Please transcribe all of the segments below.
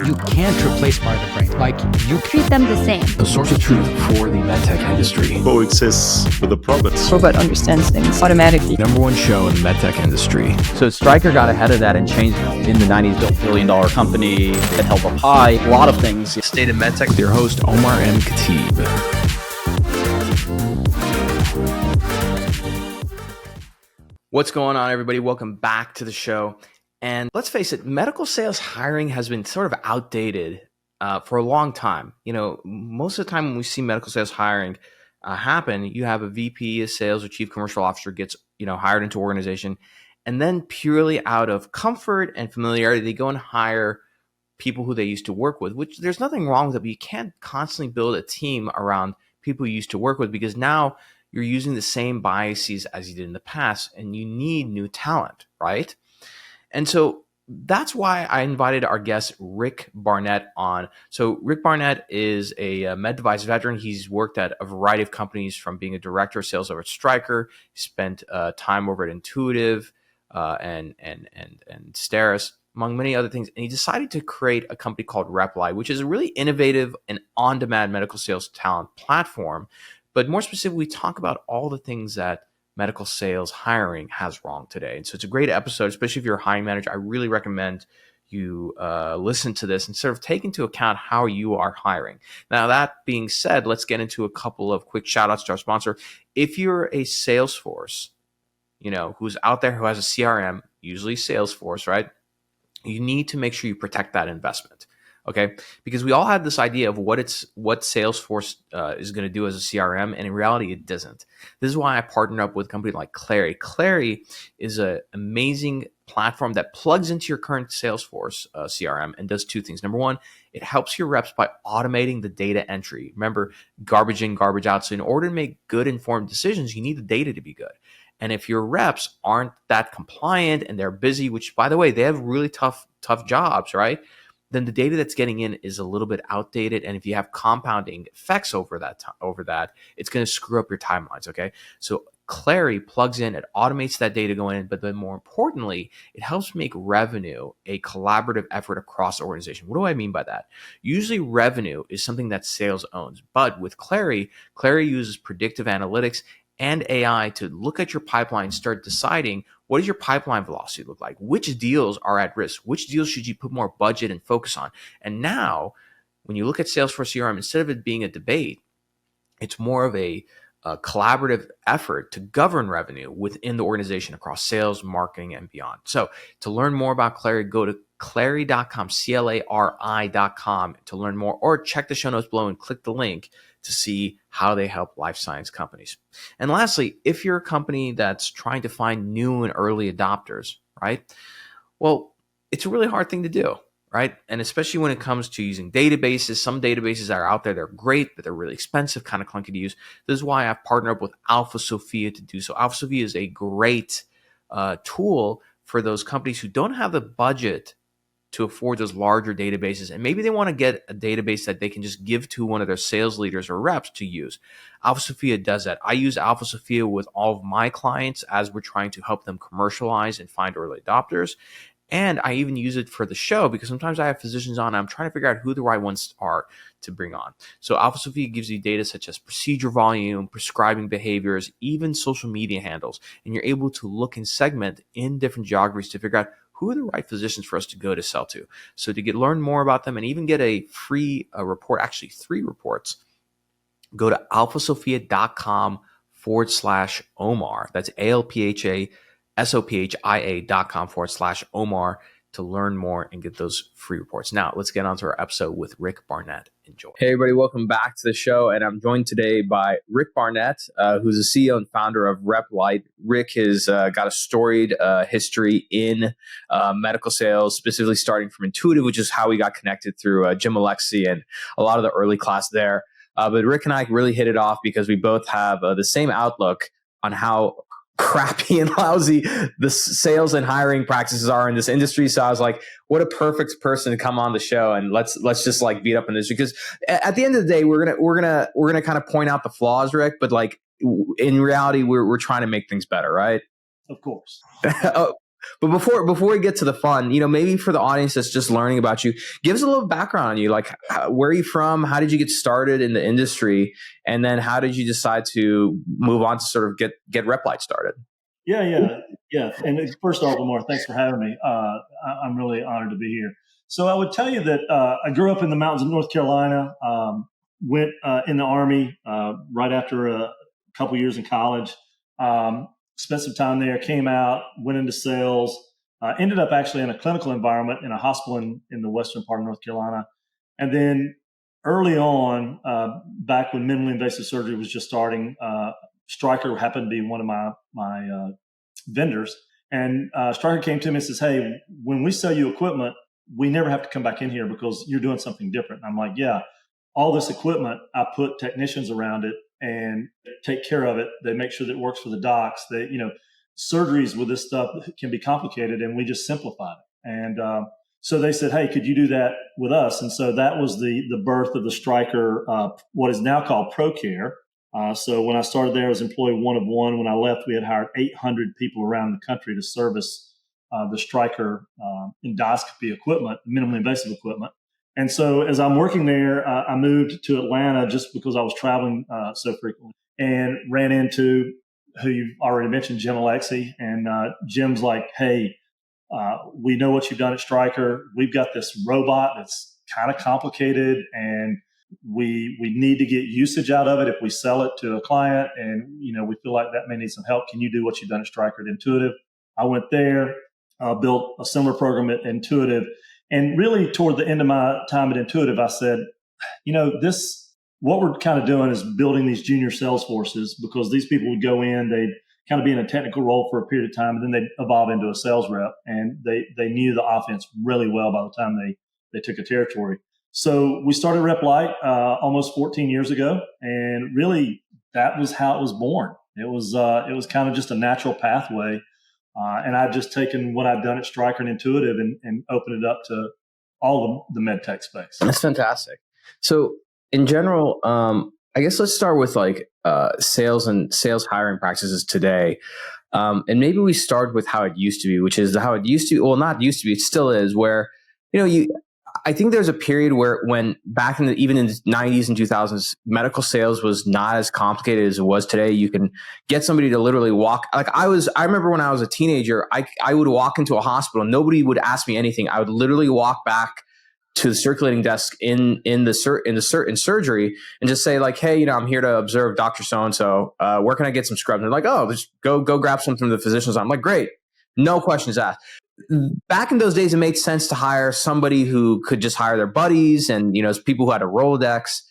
You can't replace part of the brain. Like, you treat them the same. A source of truth for the medtech industry. Coexists with the prophets. Robot understands things automatically. Number one show in the medtech industry. So Stryker got ahead of that and changed in the 90s, built $1 billion company that held up high. A lot of things. State of MedTech. With your host, Omar and Khateeb. What's going on, everybody? Welcome back to the show. And let's face it, medical sales hiring has been sort of outdated for a long time. You know, most of the time when we see medical sales hiring happen, you have a VP of sales or chief commercial officer gets, hired into an organization. And then purely out of comfort and familiarity, they go and hire people who they used to work with, which there's nothing wrong with it, but you can't constantly build a team around people you used to work with because now you're using the same biases as you did in the past and you need new talent, right? And so that's why I invited our guest, Rick Barnett, on. So Rick Barnett is a med device veteran. He's worked at a variety of companies, from being a director of sales over at Stryker. He spent time over at Intuitive and Steris, among many other things. And he decided to create a company called Rep-Lite, which is a really innovative and on-demand medical sales talent platform. But more specifically, we talk about all the things that medical sales hiring has wrong today. And so it's a great episode, especially if you're a hiring manager. I really recommend you listen to this and sort of take into account how you are hiring. Now, that being said, let's get into a couple of quick shout outs to our sponsor. If you're a Salesforce, who's out there, who has a CRM, usually Salesforce, right? You need to make sure you protect that investment. Okay, because we all have this idea of what Salesforce is going to do as a CRM, and in reality, it doesn't. This is why I partnered up with a company like Clary. Clary is an amazing platform that plugs into your current Salesforce CRM and does two things. Number one, it helps your reps by automating the data entry. Remember, garbage in, garbage out. So in order to make good, informed decisions, you need the data to be good. And if your reps aren't that compliant and they're busy, which, by the way, they have really tough jobs, right? Then the data that's getting in is a little bit outdated. And if you have compounding effects over that, it's going to screw up your timelines, okay? So Clary plugs in, it automates that data going in, but then more importantly, it helps make revenue a collaborative effort across the organization. What do I mean by that? Usually revenue is something that sales owns, but with Clary uses predictive analytics and AI to look at your pipeline, start deciding what does your pipeline velocity look like? Which deals are at risk? Which deals should you put more budget and focus on? And now, when you look at Salesforce CRM, instead of it being a debate, it's more of a collaborative effort to govern revenue within the organization across sales, marketing, and beyond. So to learn more about Clary, go to clary.com, CLARI.com to learn more, or check the show notes below and click the link to see how they help life science companies. And lastly, if you're a company that's trying to find new and early adopters, right? Well, it's a really hard thing to do, right? And especially when it comes to using databases. Some databases that are out there, they're great, but they're really expensive, kind of clunky to use. This is why I've partnered up with Alpha Sophia to do so. Alpha Sophia is a great tool for those companies who don't have the budget to afford those larger databases. And maybe they want to get a database that they can just give to one of their sales leaders or reps to use. Alpha Sophia does that. I use Alpha Sophia with all of my clients as we're trying to help them commercialize and find early adopters. And I even use it for the show because sometimes I have physicians on and I'm trying to figure out who the right ones are to bring on. So Alpha Sophia gives you data such as procedure volume, prescribing behaviors, even social media handles. And you're able to look and segment in different geographies to figure out who are the right physicians for us to go to sell to. So to learn more about them and even get a free report, actually 3 reports, go to alphasophia.com/Omar. That's ALPHASOPHIA.com/Omar to learn more and get those free reports. Now, let's get on to our episode with Rick Barnett. Enjoy. Hey, everybody. Welcome back to the show. And I'm joined today by Rick Barnett, who's the CEO and founder of Rep-Lite. Rick has got a storied history in medical sales, specifically starting from Intuitive, which is how we got connected through Jim Alexi and a lot of the early class there. But Rick and I really hit it off because we both have the same outlook on how crappy and lousy the sales and hiring practices are in this industry. So I was like, what a perfect person to come on the show and let's just like beat up on this, because at the end of the day, we're gonna kind of point out the flaws, Rick, but like in reality, we're trying to make things better, right? Of course. But before we get to the fun, maybe for the audience that's just learning about you, give us a little background on you. Like, where are you from? How did you get started in the industry? And then how did you decide to move on to sort of get Rep-Lite started? Yeah. And first off, Omar, thanks for having me. I'm really honored to be here. So I would tell you that I grew up in the mountains of North Carolina, went in the Army right after a couple years in college, spent some time there, came out, went into sales, ended up actually in a clinical environment in a hospital in the western part of North Carolina. And then early on, back when minimally invasive surgery was just starting, Stryker happened to be one of my vendors. And Stryker came to me and says, hey, when we sell you equipment, we never have to come back in here because you're doing something different. And I'm like, yeah, all this equipment, I put technicians around it and take care of it. They make sure that it works for the docs. Surgeries with this stuff can be complicated, and we just simplified it. And so they said, hey, could you do that with us? And so that was the birth of the Stryker, what is now called ProCare. So when I started there, I was employee one of one. When I left, we had hired 800 people around the country to service the Stryker endoscopy equipment, minimally invasive equipment. And so as I'm working there, I moved to Atlanta just because I was traveling so frequently, and ran into who you've already mentioned, Jim Alexi. And Jim's like, hey, we know what you've done at Stryker. We've got this robot that's kind of complicated, and we need to get usage out of it if we sell it to a client. And, we feel like that may need some help. Can you do what you've done at Stryker at Intuitive? I went there, built a similar program at Intuitive. And really toward the end of my time at Intuitive, I said, what we're kind of doing is building these junior sales forces, because these people would go in, they'd kind of be in a technical role for a period of time, and then they'd evolve into a sales rep. And they knew the offense really well by the time they took a territory. So we started Replite almost 14 years ago, and really that was how it was born. It was kind of just a natural pathway, and I've just taken what I've done at Stryker and Intuitive and opened it up to all of the med tech space. That's fantastic. So in general, I guess let's start with sales and sales hiring practices today. And maybe we start with how it used to be, which is how it used to, well, not used to be, it still is, where, I think there's a period when back even in the 90s and 2000s, medical sales was not as complicated as it was today. You can get somebody to literally walk. I remember when I was a teenager, I would walk into a hospital. Nobody would ask me anything. I would literally walk back to the circulating desk in surgery and just say like, hey, I'm here to observe Dr. So-and-so. Where can I get some scrubs? And they're like, oh, just go grab some from the physician's. I'm like, great. No questions asked. Back in those days, it made sense to hire somebody who could just hire their buddies and, people who had a Rolodex.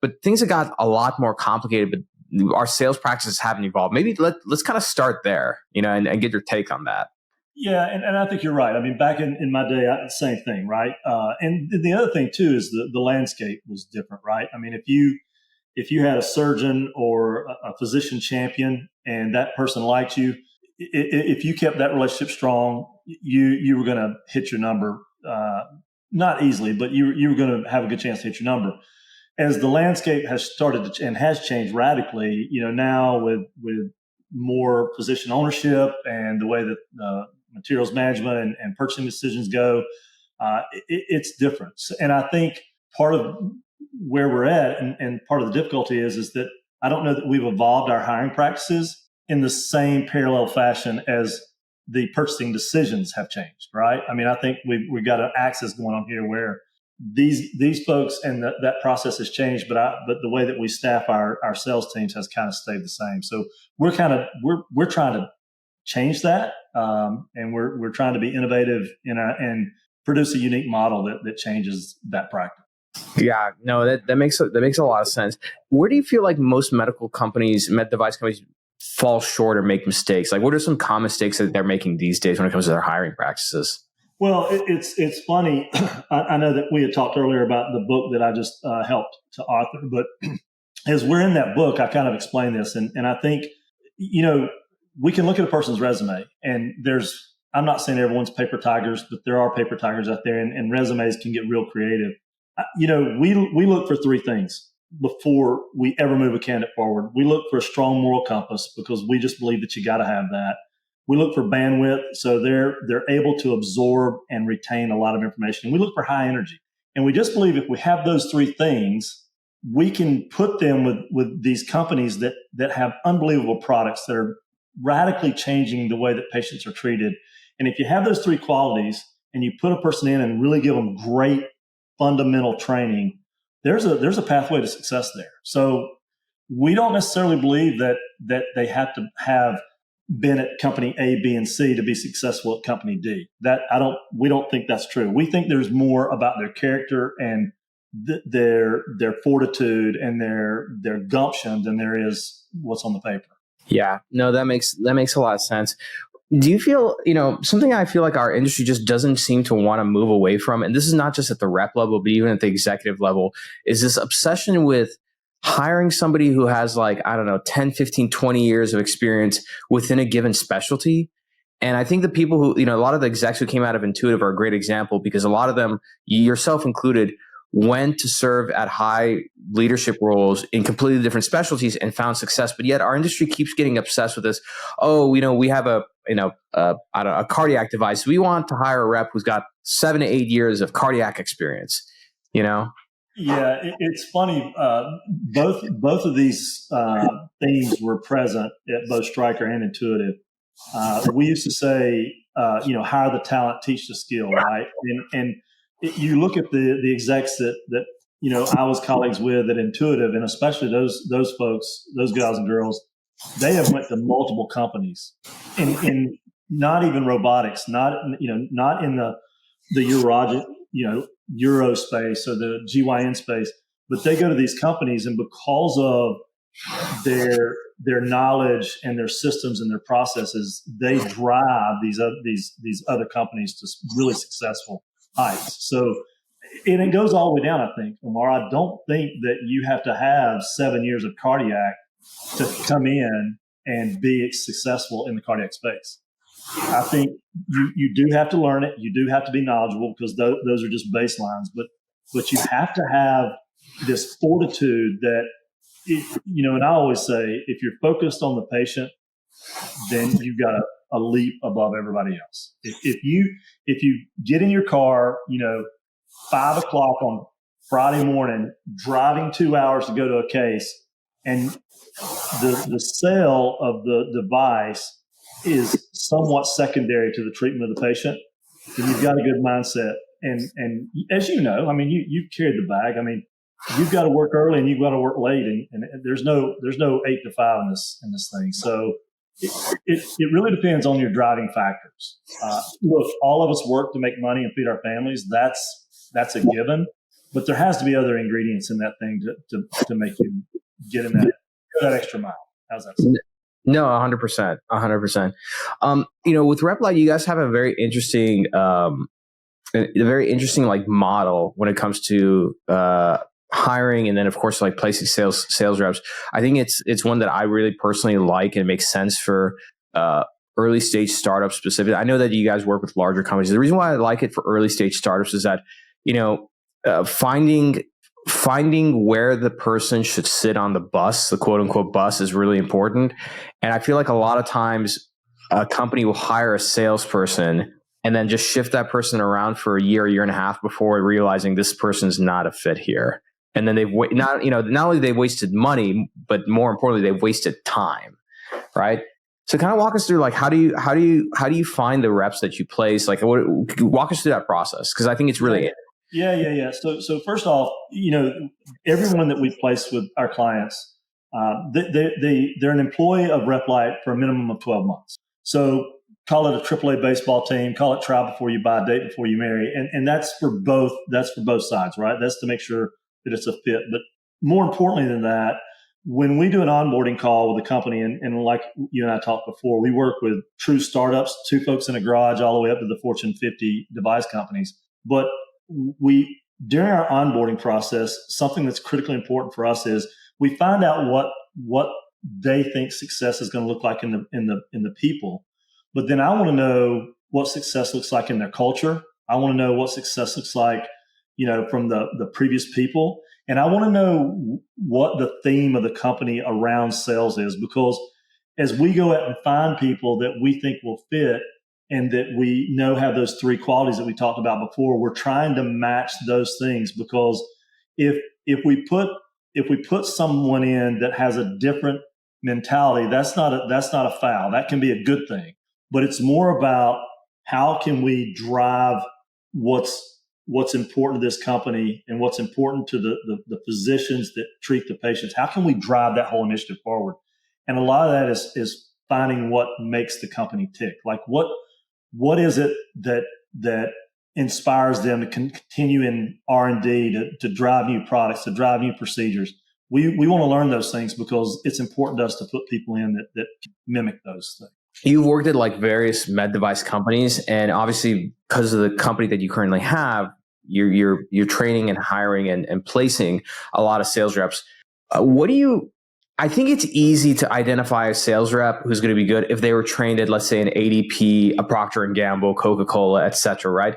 But things have got a lot more complicated, but our sales practices haven't evolved. Maybe let's kind of start there, and get your take on that. Yeah, and I think you're right. I mean, back in my day, same thing, right? And the other thing, too, is the landscape was different, right? I mean, if you had a surgeon or a physician champion and that person liked you, if you kept that relationship strong, you were going to hit your number, not easily, but you were going to have a good chance to hit your number. As the landscape has started and has changed radically, now with more physician ownership and the way that materials management and purchasing decisions go, it's different. And I think part of where we're at and part of the difficulty is that I don't know that we've evolved our hiring practices in the same parallel fashion as the purchasing decisions have changed, right? I mean, I think we've got an axis going on here where these folks and that process has changed, but the way that we staff our sales teams has kind of stayed the same. So we're trying to change that, and we're trying to be innovative and produce a unique model that changes that practice. Yeah, no, that makes a lot of sense. Where do you feel like most medical companies, med device companies, fall short or make mistakes? Like, what are some common mistakes that they're making these days when it comes to their hiring practices? Well, it's funny. I know that we had talked earlier about the book that I just helped to author, but as we're in that book, I kind of explain this, and I think we can look at a person's resume, and I'm not saying everyone's paper tigers, but there are paper tigers out there, and resumes can get real creative. We look for three things before we ever move a candidate forward. We look for a strong moral compass because we just believe that you got to have that. We look for bandwidth, so they're able to absorb and retain a lot of information. And we look for high energy. And we just believe if we have those three things, we can put them with these companies that have unbelievable products that are radically changing the way that patients are treated. And if you have those three qualities and you put a person in and really give them great fundamental training, there's a pathway to success there. So we don't necessarily believe that they have to have been at company A, B, and C to be successful at company D. We don't think that's true. We think there's more about their character and their fortitude and their gumption than there is what's on the paper. Yeah, no, that makes a lot of sense. Do you feel, something I feel like our industry just doesn't seem to want to move away from, and this is not just at the rep level, but even at the executive level, is this obsession with hiring somebody who has 10, 15, 20 years of experience within a given specialty. And I think the people who, a lot of the execs who came out of Intuitive are a great example, because a lot of them, yourself included, went to serve at high leadership roles in completely different specialties and found success. But yet our industry keeps getting obsessed with this. Oh, we have a cardiac device. We want to hire a rep who's got 7 to 8 years of cardiac experience, Yeah, it's funny. Both of these themes were present at both Stryker and Intuitive. We used to say, hire the talent, teach the skill, right? And you look at the execs that I was colleagues with at Intuitive, and especially those folks, those guys and girls, they have went to multiple companies in not even robotics, not in the urologic, Euro space or the GYN space, but they go to these companies, and because of their knowledge and their systems and their processes, they drive these other companies to really successful heights. So, and it goes all the way down, I think, Omar. I don't think that you have to have 7 years of cardiac to come in and be successful in the cardiac space. I think you do have to learn it. You do have to be knowledgeable, because those are just baselines. But you have to have this fortitude that, and I always say, if you're focused on the patient, then you've got a leap above everybody else. If you get in your car, 5 o'clock on Friday morning, driving 2 hours to go to a case, and the sale of the device is somewhat secondary to the treatment of the patient, then you've got a good mindset. And as you know, you've carried the bag. You've got to work early and you've got to work late, and there's no 8 to 5 in this thing. So it really depends on your driving factors. Look, all of us work to make money and feed our families. That's a given, but there has to be other ingredients in that thing to make you get in that extra mile. How's that sound? No, 100%, 100%. With Replite, you guys have a very interesting, model when it comes to hiring, and then of course placing sales reps. I think it's one that I really personally like, and it makes sense for early stage startups specifically. I know that you guys work with larger companies. The reason why I like it for early stage startups is that finding where the person should sit on the bus, the quote unquote bus, is really important. And I feel like a lot of times a company will hire a salesperson and then just shift that person around for a year and a half before realizing this person's not a fit here. And then not only they've wasted money, but more importantly, they've wasted time. Right. So kind of walk us through, how do you find the reps that you place? Walk us through that process, because I think it's really Yeah. So first off, everyone that we place with our clients, they're an employee of Rep-Lite for a minimum of 12 months. So call it a AAA baseball team, call it try before you buy, date before you marry. And that's for both sides, right? That's to make sure that it's a fit. But more importantly than that, when we do an onboarding call with a company, and like you and I talked before, we work with true startups, 2 folks in a garage, all the way up to the Fortune 50 device companies. But during our onboarding process, something that's critically important for us is we find out what they think success is going to look like in the people. But then I want to know what success looks like in their culture. I want to know what success looks like, from the previous people. And I want to know what the theme of the company around sales is, because as we go out and find people that we think will fit and that we know have those three qualities that we talked about before, we're trying to match those things, because if we put someone in that has a different mentality, that's not a foul. That can be a good thing, but it's more about how can we drive what's important to this company and what's important to the physicians that treat the patients. How can we drive that whole initiative forward? And a lot of that is finding what makes the company tick. Like what is it that inspires them to continue in R&D, to drive new products, to drive new procedures. We want to learn those things because it's important to us to put people in that mimic those things. You've worked at like various med device companies, and obviously because of the company that you currently have, you're training and hiring and placing a lot of sales reps. I think it's easy to identify a sales rep who's going to be good if they were trained at, let's say, an ADP, a Procter & Gamble, Coca-Cola, et cetera, right?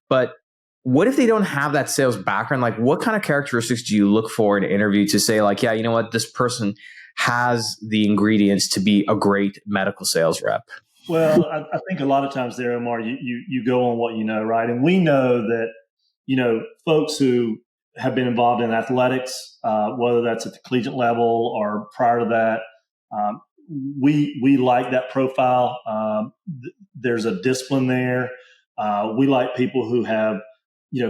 But what if they don't have that sales background? Like, what kind of characteristics do you look for in an interview to say, like, yeah, you know what, this person has the ingredients to be a great medical sales rep? Well, I think a lot of times there, Omar, you go on what you know, right? And we know that, folks who have been involved in athletics, whether that's at the collegiate level or prior to that, we like that profile. There's a discipline there. We like people who have,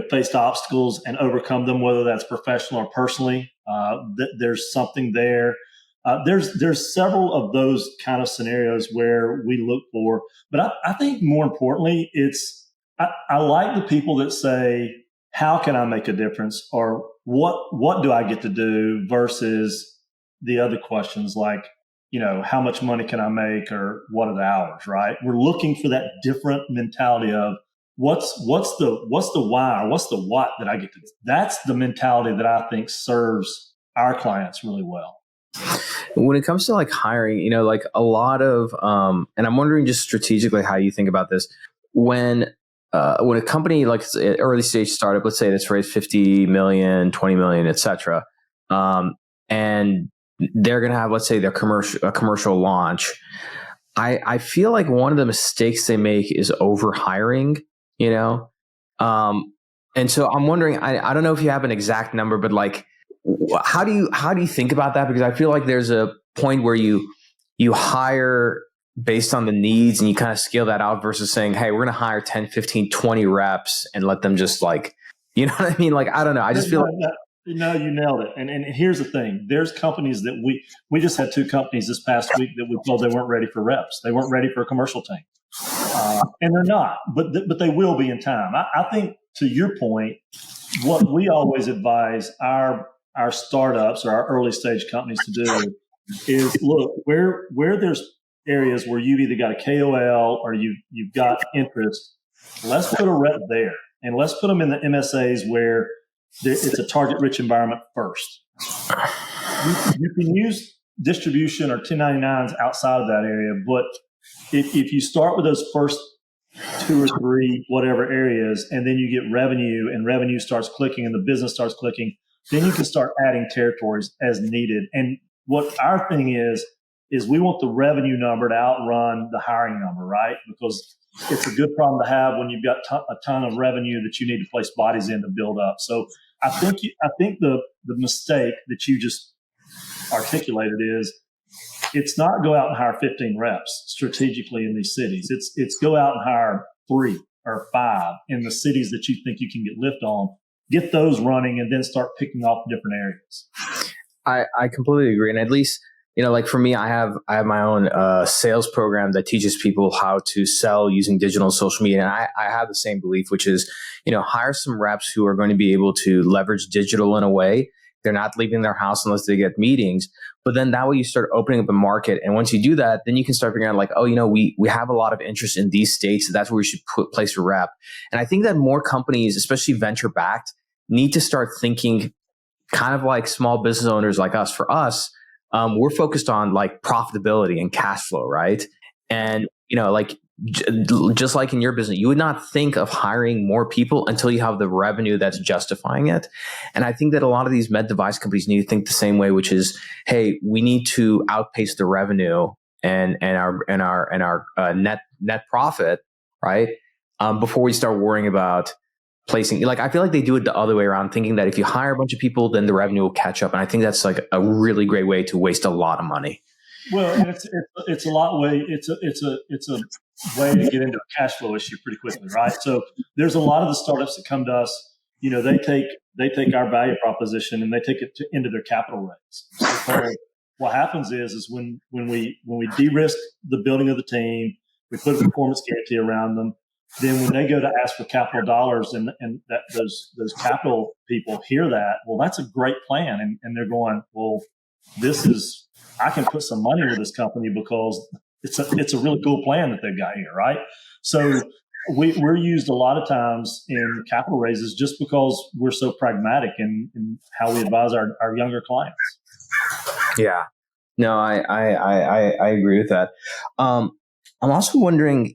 faced obstacles and overcome them, whether that's professional or personally. There's something there. There's several of those kind of scenarios where we look for, but I think more importantly, I like the people that say, how can I make a difference, or what do I get to do, versus the other questions like, how much money can I make, or what are the hours, right? We're looking for that different mentality of what's the why, or what's the what that I get to do. That's the mentality that I think serves our clients really well. When it comes to like hiring, like a lot of, and I'm wondering just strategically how you think about this. When a company, like an early stage startup, let's say that's raised 50 million, 20 million, et cetera, and they're going to have, let's say, their commercial launch. I feel like one of the mistakes they make is over hiring, and so I'm wondering, I don't know if you have an exact number, but like, how do you think about that? Because I feel like there's a point where you hire based on the needs and you kind of scale that out versus saying, hey, we're going to hire 10, 15, 20 reps and let them just like, you know what I mean? Like, I don't know. I just feel like. No, you nailed it. And here's the thing. There's companies that we just had 2 companies this past week that we told they weren't ready for reps. They weren't ready for a commercial team. And they're not, but they will be in time. I think, to your point, what we always advise our startups or our early stage companies to do is look where there's areas where you've either got a KOL or you've got interest. Let's put a rep there, and let's put them in the MSAs where it's a target rich environment first. You can use distribution or 1099s outside of that area, but if you start with those first 2 or 3 whatever areas, and then you get revenue, and revenue starts clicking and the business starts clicking, then you can start adding territories as needed. And what our thing is we want the revenue number to outrun the hiring number, right? Because it's a good problem to have when you've got a ton of revenue that you need to place bodies in to build up. So I think the mistake that you just articulated is, it's not go out and hire 15 reps strategically in these cities. It's go out and hire 3 or 5 in the cities that you think you can get lift on, get those running, and then start picking off different areas. I completely agree. And at least, like for me, I have my own sales program that teaches people how to sell using digital and social media. And I have the same belief, which is, hire some reps who are going to be able to leverage digital in a way. They're not leaving their house unless they get meetings. But then that way you start opening up a market. And once you do that, then you can start figuring out like, oh, we have a lot of interest in these states. So that's where we should place a rep. And I think that more companies, especially venture backed, need to start thinking kind of like small business owners like us. For us, we're focused on like profitability and cash flow, right? And, like just like in your business, you would not think of hiring more people until you have the revenue that's justifying it. And I think that a lot of these med device companies need to think the same way, which is, hey, we need to outpace the revenue and our net profit, right? Before we start worrying about placing, like, I feel like they do it the other way around, thinking that if you hire a bunch of people, then the revenue will catch up. And I think that's like a really great way to waste a lot of money. Well, and it's a lot way. It's a way to get into a cash flow issue pretty quickly, right? So there's a lot of the startups that come to us. They take our value proposition and they take it into their capital raise. So what happens is when we de-risk the building of the team, we put a performance guarantee around them. Then when they go to ask for capital dollars and that those capital people hear that, well, that's a great plan, and they're going, well, I can put some money into this company because it's a really cool plan that they've got here, right? So we're used a lot of times in capital raises just because we're so pragmatic in how we advise our younger clients. Yeah, no, I agree with that. I'm also wondering,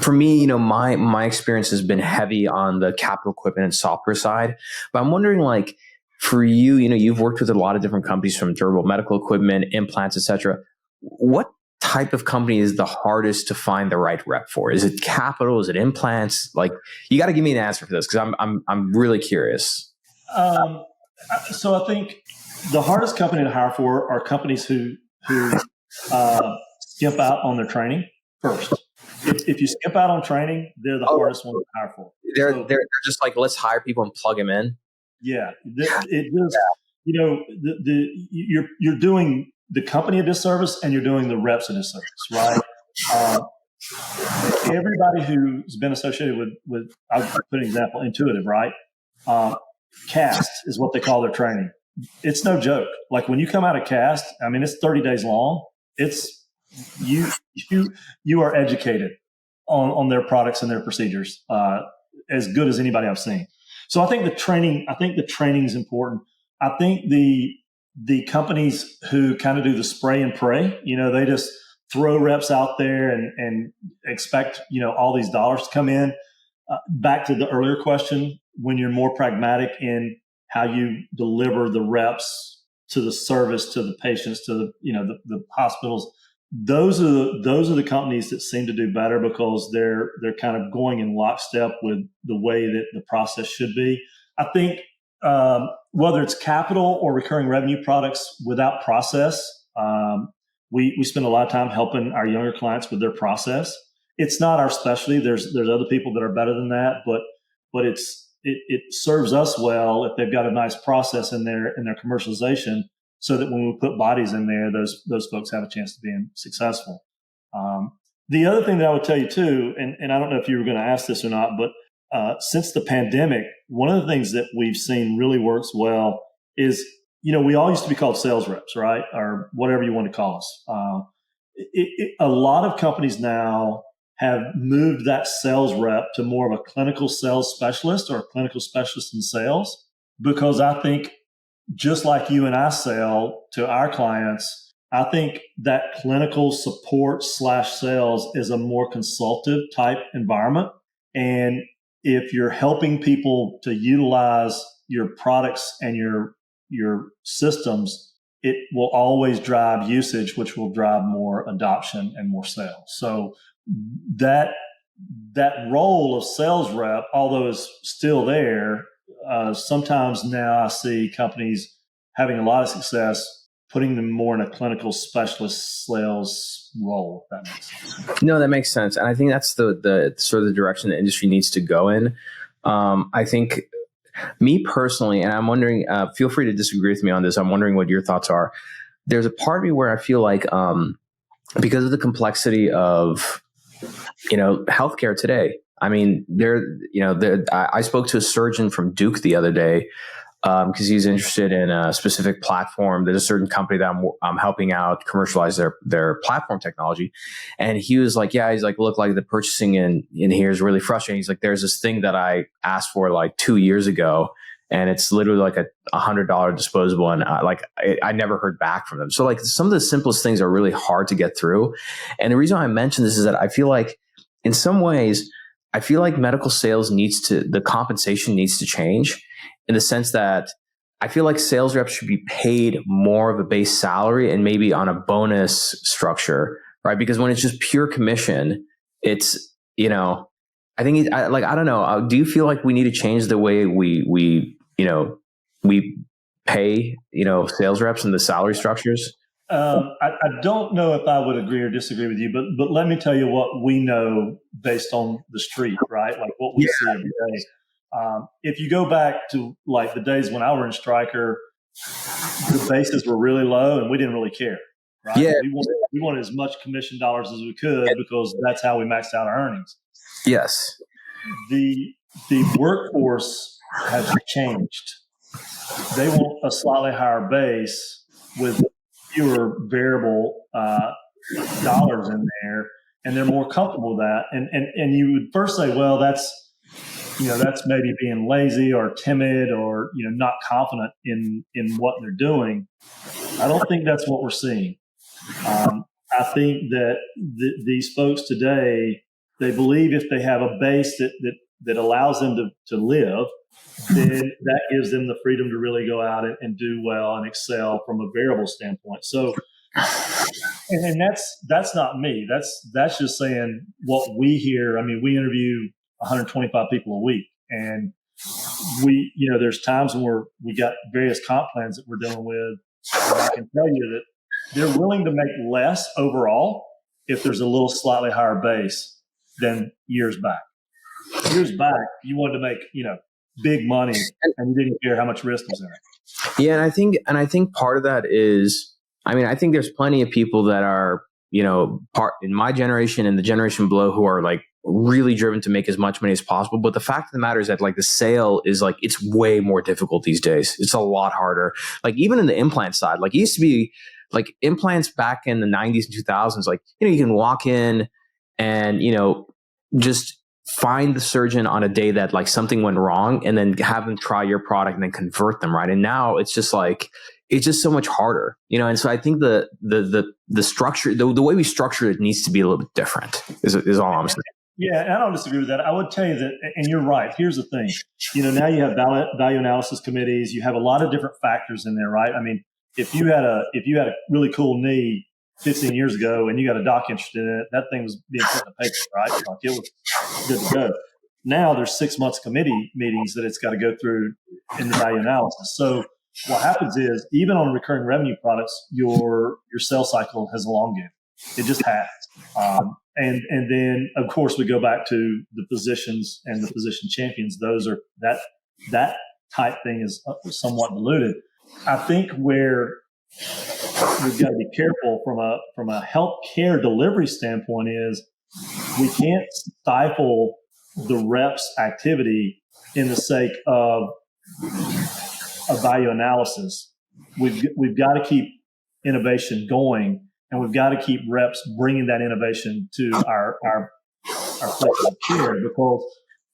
for me, my experience has been heavy on the capital equipment and software side, but I'm wondering, like, for you, you've worked with a lot of different companies, from durable medical equipment, implants, etc. What type of company is the hardest to find the right rep for? Is it capital? Is it implants? Like, you got to give me an answer for this, because I'm really curious. So I think the hardest company to hire for are companies who skimp out on their training first. If you skip out on training, they're the hardest one to hire for. They're just like, let's hire people and plug them in. Yeah, it just, you're doing the company a disservice and you're doing the reps a disservice, right? Everybody who's been associated with I'll put an example, Intuitive, right? CAST is what they call their training. It's no joke. Like, when you come out of CAST, I mean, it's 30 days long. It's you are educated on their products and their procedures as good as anybody I've seen. So I think the training is important. I think the companies who kind of do the spray and pray, they just throw reps out there and expect, all these dollars to come in. Back to the earlier question, when you're more pragmatic in how you deliver the reps to the service, to the patients, to the hospitals, those are the companies that seem to do better because they're kind of going in lockstep with the way that the process should be. I think whether it's capital or recurring revenue products without process, we spend a lot of time helping our younger clients with their process. It's not our specialty. There's other people that are better than that, but it serves us well if they've got a nice process in their commercialization, so that when we put bodies in there, those folks have a chance to be successful. The other thing that I would tell you too, and I don't know if you were going to ask this or not, but since the pandemic, one of the things that we've seen really works well is, we all used to be called sales reps, right? Or whatever you want to call us. A lot of companies now have moved that sales rep to more of a clinical sales specialist or a clinical specialist in sales, because I think, just like you and I sell to our clients, I think that clinical support / sales is a more consultative type environment. And if you're helping people to utilize your products and your systems, it will always drive usage, which will drive more adoption and more sales. So that role of sales rep, although is still there, sometimes now I see companies having a lot of success putting them more in a clinical specialist sales role, if that makes sense. No, that makes sense. And I think that's the sort of the direction the industry needs to go in. I think, me personally, and I'm wondering, feel free to disagree with me on this. I'm wondering what your thoughts are. There's a part of me where I feel like, because of the complexity of, healthcare today, I mean, I spoke to a surgeon from Duke the other day, because he's interested in a specific platform. There's a certain company that I'm helping out commercialize their platform technology. And he was like, look, like the purchasing in here is really frustrating. He's like, there's this thing that I asked for like 2 years ago, and it's literally like a $100 disposable. And I never heard back from them. So like, some of the simplest things are really hard to get through. And the reason why I mention this is that I feel like, in some ways, medical sales the compensation needs to change, in the sense that I feel like sales reps should be paid more of a base salary and maybe on a bonus structure, right? Because when it's just pure commission, it's, I think I don't know. Do you feel like we need to change the way we pay, sales reps and the salary structures? I don't know if I would agree or disagree with you, but let me tell you what we know based on the street, right? Like what we see every day. If you go back to like the days when I were in Stryker, the bases were really low and we didn't really care, right? Yeah. We wanted as much commission dollars as we could because that's how we maxed out our earnings. Yes. The workforce has changed. They want a slightly higher base with fewer variable dollars in there, and they're more comfortable with that. And you would first say, well, that's maybe being lazy or timid or not confident in what they're doing. I don't think that's what we're seeing. I think that these folks today, they believe if they have a base that allows them to live, then that gives them the freedom to really go out and do well and excel from a variable standpoint. So, and that's not me. That's just saying what we hear. I mean, we interview 125 people a week, and there's times when we got various comp plans that we're dealing with. And I can tell you that they're willing to make less overall if there's a little slightly higher base than years back. Years back, you wanted to make, big money and you didn't care how much risk was in it. Yeah. And I think part of that is, I think there's plenty of people that are, part in my generation and the generation below who are like really driven to make as much money as possible. But the fact of the matter is that like the sale is like, it's way more difficult these days. It's a lot harder. Like even in the implant side, like it used to be like implants back in the 90s and 2000s, like, you can walk in and, just find the surgeon on a day that like something went wrong and then have them try your product and then convert them. Right. And now it's just like, it's just so much harder, And so I think the structure, the way we structure it needs to be a little bit different is all I'm saying. Yeah. And I don't disagree with that. I would tell you that, and you're right. Here's the thing, now you have value analysis committees. You have a lot of different factors in there, right? I mean, if you had a really cool knee 15 years ago and you got a doc interested in it, that thing was being put in the paper, right? Like it was good to go. Now there's 6 months committee meetings that it's got to go through in the value analysis. So what happens is even on recurring revenue products, your sales cycle has elongated. It just has. And then of course we go back to the physicians and the physician champions. Those are that type thing is somewhat diluted. I think where we've got to be careful from a healthcare delivery standpoint is we can't stifle the reps activity in the sake of a value analysis. We've got to keep innovation going, and we've got to keep reps bringing that innovation to our place of care, because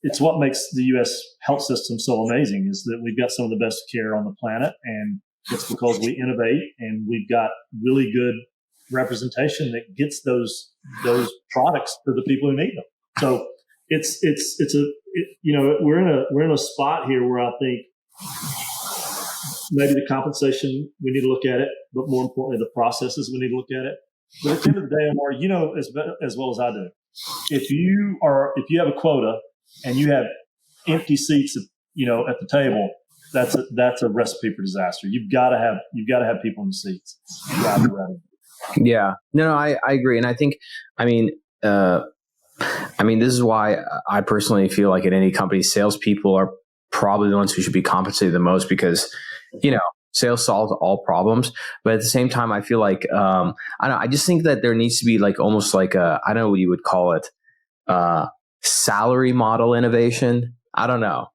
it's what makes the U.S. health system so amazing is that we've got some of the best care on the planet, and it's because we innovate and we've got really good representation that gets those products to the people who need them. So we're in a spot here where I think maybe the compensation, we need to look at it, but more importantly, the processes, we need to look at it. But at the end of the day, Omar, as well as I do, if you have a quota and you have empty seats, at the table, that's a recipe for disaster. You've got to have people in the seats. Yeah, no, I agree, and I think, this is why I personally feel like at any company, salespeople are probably the ones who should be compensated the most, because sales solves all problems. But at the same time, I feel like I just think that there needs to be like almost like I don't know what you would call it, salary model innovation. I don't know.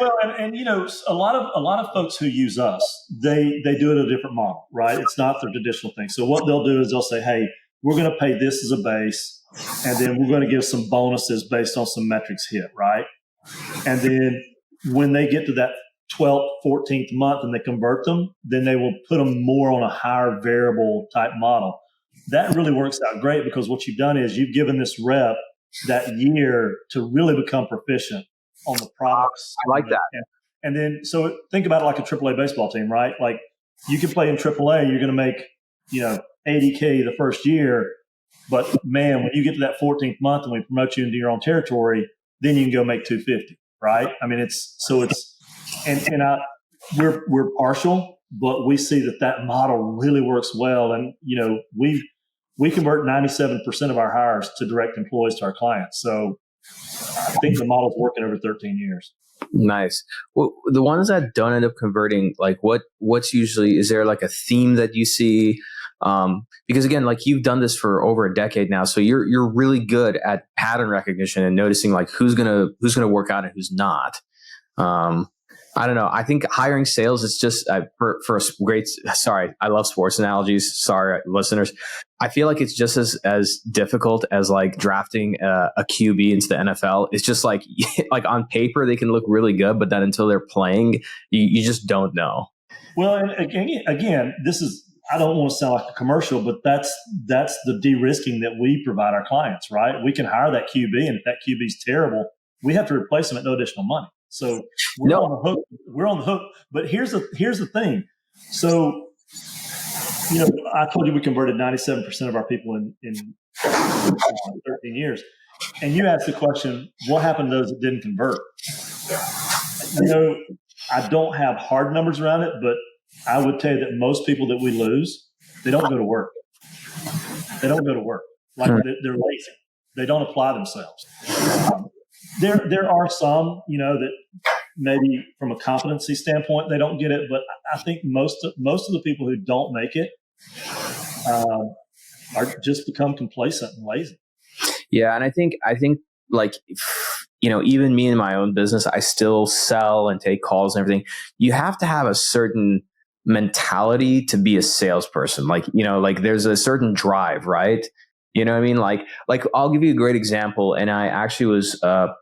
Well, and a lot of folks who use us, they do it a different model, right? It's not their traditional thing. So what they'll do is they'll say, hey, we're going to pay this as a base, and then we're going to give some bonuses based on some metrics hit, right? And then when they get to that 12th, 14th month and they convert them, then they will put them more on a higher variable type model. That really works out great, because what you've done is you've given this rep that year to really become proficient on the products. I like that. And then, so think about it like a AAA baseball team, right? Like you can play in AAA, you're going to make, $80K the first year. But man, when you get to that 14th month and we promote you into your own territory, then you can go make 250, right? I mean, we're partial, but we see that model really works well. And, we convert 97% of our hires to direct employees to our clients. So I think the model's working over 13 years. Nice. Well, the ones that don't end up converting, like what's usually, is there like a theme that you see? Because again, like you've done this for over a decade now, so you're really good at pattern recognition and noticing like who's gonna work out and who's not. I don't know. I think hiring sales is just for a great. Sorry, I love sports analogies. Sorry, listeners. I feel like it's just as difficult as like drafting a QB into the NFL. It's just like on paper they can look really good, but then until they're playing, you just don't know. Well, and again, this is. I don't want to sound like a commercial, but that's the de-risking that we provide our clients, right? We can hire that QB, and if that QB is terrible, we have to replace them at no additional money. So we're on the hook. We're on the hook. But here's the thing. So, I told you we converted 97% of our people in 13 years. And you asked the question, what happened to those that didn't convert? I don't have hard numbers around it, but I would tell you that most people that we lose, they don't go to work. They don't go to work. Like they're lazy. They don't apply themselves. There are some, that maybe from a competency standpoint, they don't get it. But I think most of the people who don't make it are just become complacent and lazy. Yeah. And I think like, even me in my own business, I still sell and take calls and everything. You have to have a certain mentality to be a salesperson. Like there's a certain drive, right? You know what I mean? Like I'll give you a great example. And I actually was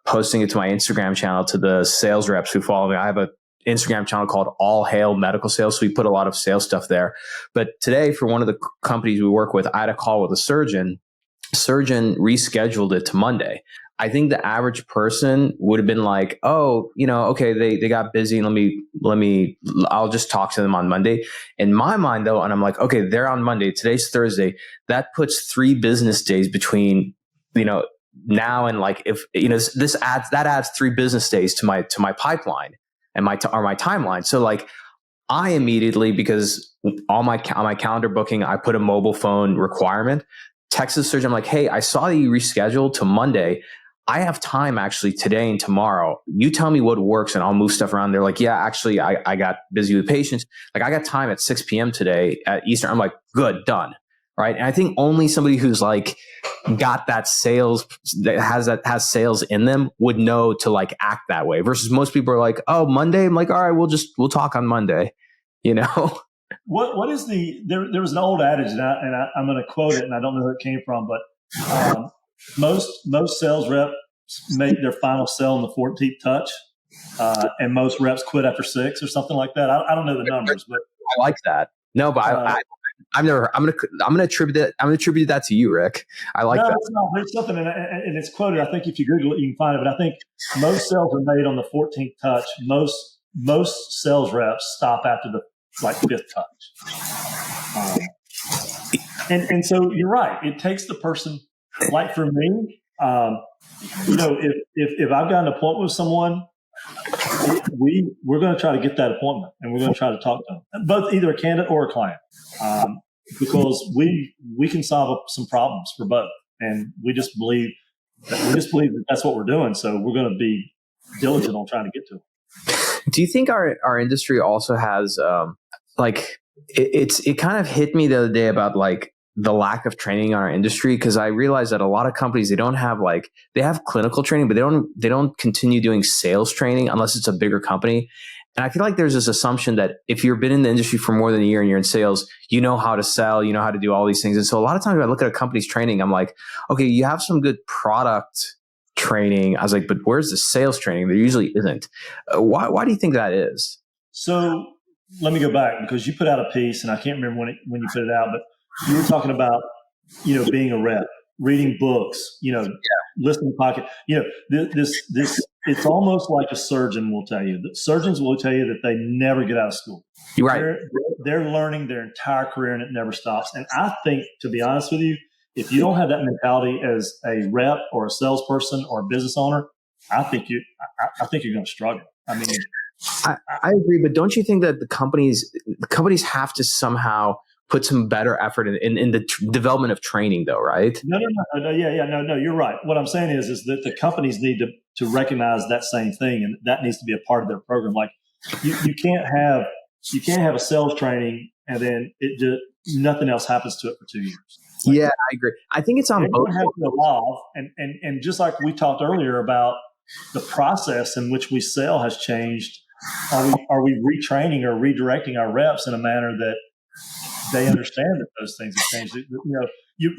posting it to my Instagram channel to the sales reps who follow me. I have an Instagram channel called All Hail Medical Sales. So we put a lot of sales stuff there. But today for one of the companies we work with, I had a call with a surgeon. Surgeon rescheduled it to Monday. I think the average person would have been like, oh, okay, they got busy. I'll just talk to them on Monday. In my mind though, and I'm like, okay, they're on Monday. Today's Thursday. That puts 3 business days between, now and like, if, that adds 3 business days to my pipeline and my timeline. So like I immediately, because on my calendar booking, I put a mobile phone requirement, text the surgeon. I'm like, hey, I saw that you rescheduled to Monday. I have time actually today and tomorrow. You tell me what works and I'll move stuff around. They're like, yeah, actually I got busy with patients. Like I got time at 6 p.m. today at Eastern. I'm like, good, done. Right. And I think only somebody who's like got that sales, that has sales in them would know to like act that way versus most people are like, oh, Monday. I'm like, all right, we'll talk on Monday, What is there was an old adage and I'm going to quote it and I don't know who it came from, but, most sales reps make their final sale in the 14th touch, and most reps quit after 6 or something like that. I don't know the numbers, but I like that. No, but I'm gonna attribute that. I'm gonna attribute that to you, Rick. I like that. There's something, and it's quoted. I think if you Google it, you can find it. But I think most sales are made on the 14th touch. Most sales reps stop after the 5th touch. And so you're right. It takes the person. Like for me, if I've got an appointment with someone, we're going to try to get that appointment and we're going to try to talk to them, both either a candidate or a client, because we can solve some problems for both, and we just believe that that's what we're doing. So we're going to be diligent on trying to get to it. Do you think our industry also has it kind of hit me the other day about like the lack of training in our industry, because I realized that a lot of companies, they don't have they have clinical training, but they don't continue doing sales training unless it's a bigger company. And I feel like there's this assumption that if you've been in the industry for more than a year and you're in sales, you know how to sell, you know how to do all these things. And so a lot of times when I look at a company's training, I'm like, okay, you have some good product training. I was like, but where's the sales training? There usually isn't. Why do you think that is? So let me go back, because you put out a piece and I can't remember when you put it out, but you were talking about, being a rep, reading books, listening to podcasts, this it's almost like a surgeon will tell you. Surgeons will tell you that they never get out of school. You're right. They're learning their entire career and it never stops. And I think, to be honest with you, if you don't have that mentality as a rep or a salesperson or a business owner, I think you're going to struggle. I mean, I agree, but don't you think that the companies have to somehow put some better effort in the development of training, though, right? No. No, you're right. What I'm saying is that the companies need to recognize that same thing, and that needs to be a part of their program. Like you can't have a sales training and then nothing else happens to it for 2 years. Yeah, I agree. I think it's on both. Has to evolve, and just like we talked earlier about the process in which we sell has changed. Are we retraining or redirecting our reps in a manner that they understand that those things have changed?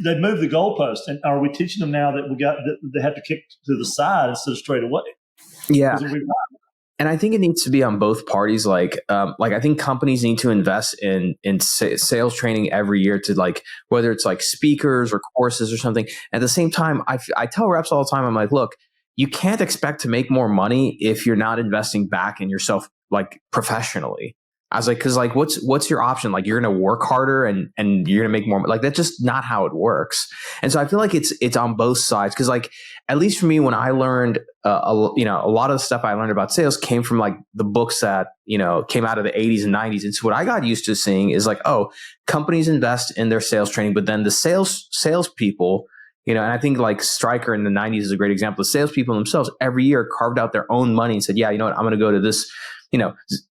They moved the goalpost, and are we teaching them now that they have to kick to the side instead of straight away? Yeah. And I think it needs to be on both parties. Like I think companies need to invest in sales training every year to, like, whether it's like speakers or courses or something. At the same time, I tell reps all the time, I'm like, look, you can't expect to make more money if you're not investing back in yourself, like, professionally. I was like, because, like, what's your option? Like, you're going to work harder and you're going to make more. Like, that's just not how it works. And so I feel like it's on both sides. Because, like, at least for me, when I learned, a lot of the stuff I learned about sales came from, like, the books that, came out of the 80s and 90s. And so what I got used to seeing is, like, oh, companies invest in their sales training, but then the salespeople, and I think, like, Stryker in the 90s is a great example. The salespeople themselves every year carved out their own money and said, yeah, you know what, I'm going to go to this,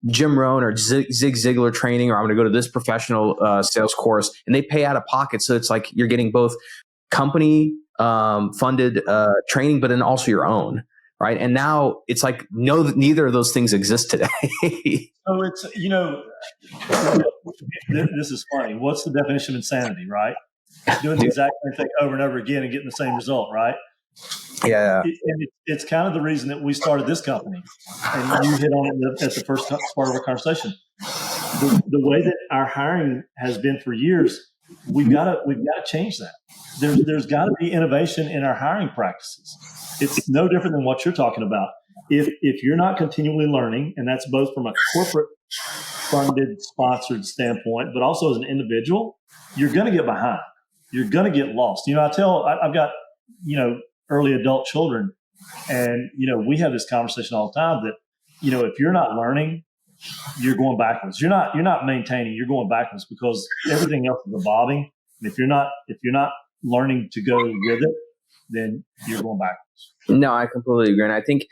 Jim Rohn or Zig Ziglar training, or I'm going to go to this professional sales course, and they pay out of pocket. So it's like you're getting both company funded training, but then also your own, right? And now it's like, no, neither of those things exist today. So it's, this is funny. What's the definition of insanity, right? Doing the exact same thing over and over again and getting the same result, right? Yeah. It's kind of the reason that we started this company. And you hit on it at the first part of our conversation. The way that our hiring has been for years, we've got to change that. There's got to be innovation in our hiring practices. It's no different than what you're talking about. If you're not continually learning, and that's both from a corporate funded, sponsored standpoint, but also as an individual, you're going to get behind. You're going to get lost. I've got, early adult children, and, we have this conversation all the time that, if you're not learning, you're going backwards. You're not maintaining, you're going backwards, because everything else is evolving. And if you're not learning to go with it, then you're going backwards. No, I completely agree. And I think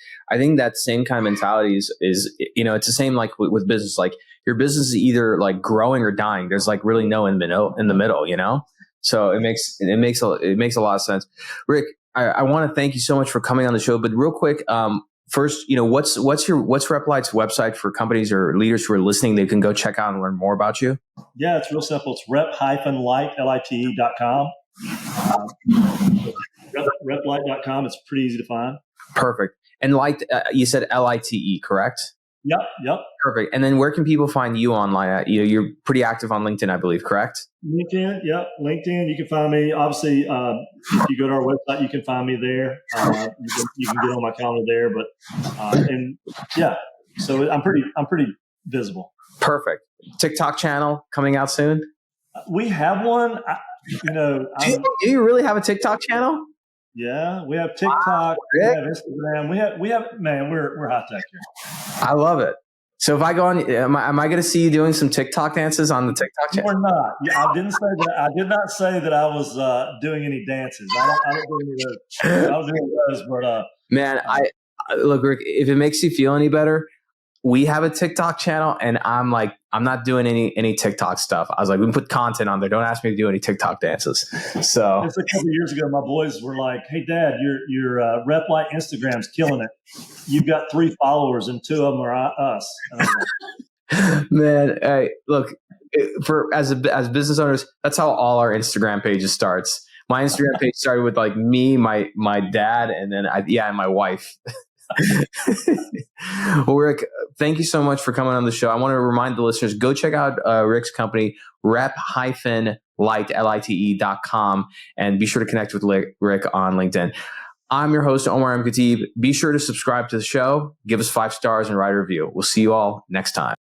that same kind of mentality is it's the same, like, with business. Like, your business is either, like, growing or dying. There's, like, really no in the middle, So it makes a lot of sense. Rick, I want to thank you so much for coming on the show. But real quick, first, what's Replite's website for companies or leaders who are listening? They can go check out and learn more about you. Yeah, it's real simple. It's rep-lite.com. Replite.com. It's pretty easy to find. Perfect. And you said LITE, correct? Yep. Perfect. And then where can people find you online? You're pretty active on LinkedIn, I believe, correct? LinkedIn. Yep. LinkedIn. You can find me. Obviously, if you go to our website, you can find me there. You can get on my calendar there. But so I'm pretty visible. Perfect. TikTok channel coming out soon? We have one. Do you really have a TikTok channel? Yeah, we have TikTok, wow, we have Instagram, we have man, we're high tech here. I love it. So if I go on, am I going to see you doing some TikTok dances on the TikTok channel? Or not? I didn't say that. I did not say that I was doing any dances. I don't do any of those. I don't do any of those. But man, I look, Rick. If it makes you feel any better, we have a TikTok channel, and I'm not doing any TikTok stuff. I was like, we can put content on there. Don't ask me to do any TikTok dances. So it's a couple of years ago, my boys were like, "Hey, Dad, your Rep-Lite Instagram's killing it. You've got 3 followers, and 2 of them are us." Man, hey, look, as business owners, that's how all our Instagram pages starts. My Instagram page started with, like, me, my dad, and then and my wife. Well, Rick, thank you so much for coming on the show. I want to remind the listeners, go check out Rick's company, rep-lite.com, and be sure to connect with Rick on LinkedIn. I'm your host, Omar M. Khateeb. Be sure to subscribe to the show, give us 5 stars, and write a review. We'll see you all next time.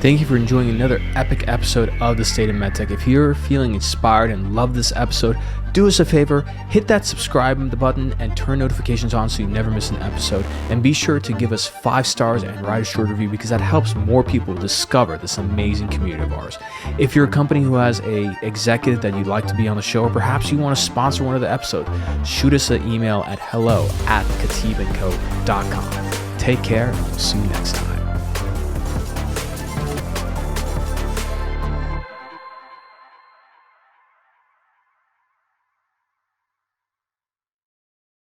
Thank you for enjoying another epic episode of the State of MedTech. If you're feeling inspired and love this episode, do us a favor, hit that subscribe button and turn notifications on so you never miss an episode. And be sure to give us 5 stars and write a short review because that helps more people discover this amazing community of ours. If you're a company who has a executive that you'd like to be on the show, or perhaps you want to sponsor one of the episodes, shoot us an email at hello@khateebandco.com. Take care, and we'll see you next time.